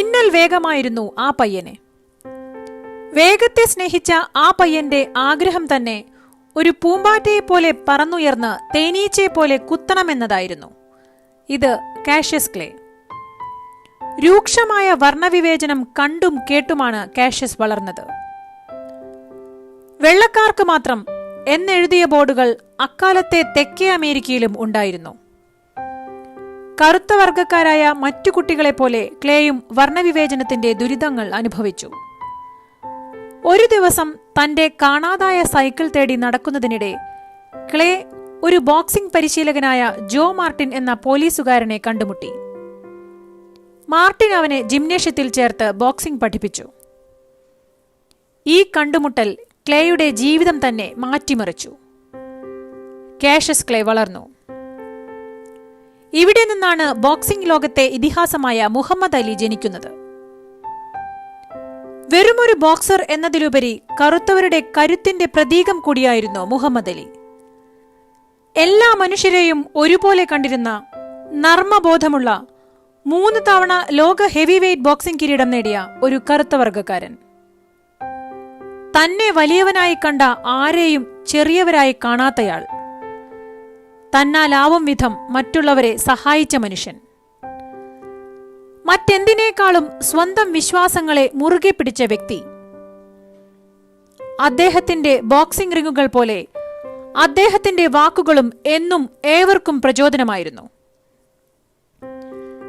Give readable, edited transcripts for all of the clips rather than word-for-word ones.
മിന്നൽ വേഗമായിരുന്നു ആ പയ്യന്. വേഗത്തെ സ്നേഹിച്ച ആ പയ്യന്റെ ആഗ്രഹം തന്നെ ഒരു പൂമ്പാറ്റയെപ്പോലെ പറന്നുയർന്ന് തേനീച്ചയെപ്പോലെ കുത്തണമെന്നതായിരുന്നു. ഇത് കാഷ്യസ് ക്ലേ. രൂക്ഷമായ വർണ്ണവിവേചനം കണ്ടും കേട്ടുമാണ് കാഷ്യസ് വളർന്നത്. വെള്ളക്കാർക്ക് മാത്രം എന്നെഴുതിയ ബോർഡുകൾ അക്കാലത്തെ തെക്കേ അമേരിക്കയിലും ഉണ്ടായിരുന്നു. കറുത്ത വർഗക്കാരായ മറ്റു കുട്ടികളെപ്പോലെ ക്ലേയും വർണ്ണവിവേചനത്തിന്റെ ദുരിതങ്ങൾ അനുഭവിച്ചു. ഒരു ദിവസം തന്റെ കാണാതായ സൈക്കിൾ തേടി നടക്കുന്നതിനിടെ ക്ലേ ഒരു ബോക്സിംഗ് പരിശീലകനായ ജോ മാർട്ടിൻ എന്ന പോലീസുകാരനെ കണ്ടുമുട്ടി. മാർട്ടിൻ അവനെ ജിംനേഷ്യത്തിൽ ചേർത്ത് ബോക്സിംഗ് പഠിപ്പിച്ചു. ഈ കണ്ടുമുട്ടൽ ക്ലേയുടെ ജീവിതം തന്നെ മാറ്റിമറിച്ചു. കാഷ്യസ് ക്ലേ വളർന്നു. ഇവിടെ നിന്നാണ് ബോക്സിംഗ് ലോകത്തെ ഇതിഹാസമായ മുഹമ്മദ് അലി ജനിക്കുന്നത്. വെറുമൊരു ബോക്സർ എന്നതിലുപരി കറുത്തവരുടെ കരുത്തിന്റെ പ്രതീകം കൂടിയായിരുന്നു മുഹമ്മദ് അലി. എല്ലാ മനുഷ്യരെയും ഒരുപോലെ കണ്ടിരുന്ന, നർമ്മബോധമുള്ള, 3 തവണ ലോക ഹെവി വെയ്റ്റ് ബോക്സിംഗ് കിരീടം നേടിയ ഒരു കറുത്ത വർഗക്കാരൻ. തന്നെ വലിയവനായി കണ്ട ആരെയും ചെറിയവരായി കാണാത്തയാൾ. തന്നാലാവും വിധം മറ്റുള്ളവരെ സഹായിച്ച മനുഷ്യൻ. മറ്റെന്തിനേക്കാളും സ്വന്തം വിശ്വാസങ്ങളെ മുറുകെ പിടിച്ച വ്യക്തി. അദ്ദേഹത്തിന്റെ ബോക്സിംഗ് റിങ്ങുകൾ പോലെ അദ്ദേഹത്തിന്റെ വാക്കുകളും എന്നും ഏവർക്കും പ്രചോദനമായിരുന്നു.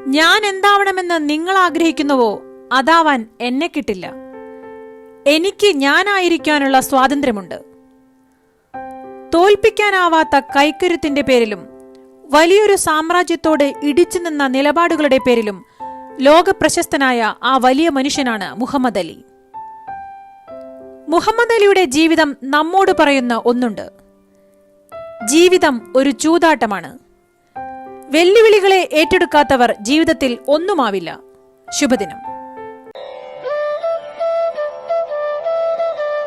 ഞാൻ എന്താവണമെന്ന് നിങ്ങൾ ആഗ്രഹിക്കുന്നുവോ അതാവാൻ എന്നെ കിട്ടില്ല. എനിക്ക് ഞാനായിരിക്കാനുള്ള സ്വാതന്ത്ര്യമുണ്ട്. തോൽപ്പിക്കാനാവാത്ത കൈക്കരുത്തിന്റെ പേരിലും വലിയൊരു സാമ്രാജ്യത്തോട് ഇടിച്ചു നിന്ന നിലപാടുകളുടെ പേരിലും ലോകപ്രശസ്തനായ ആ വലിയ മനുഷ്യനാണ് മുഹമ്മദ് അലി. മുഹമ്മദ് അലിയുടെ ജീവിതം നമ്മോട് പറയുന്ന ഒന്നുണ്ട്. ജീവിതം ഒരു ചൂതാട്ടമാണ്. വെല്ലുവിളികളെ ഏറ്റെടുക്കാത്തവർ ജീവിതത്തിൽ ഒന്നുമാവില്ല. ശുഭദിനം.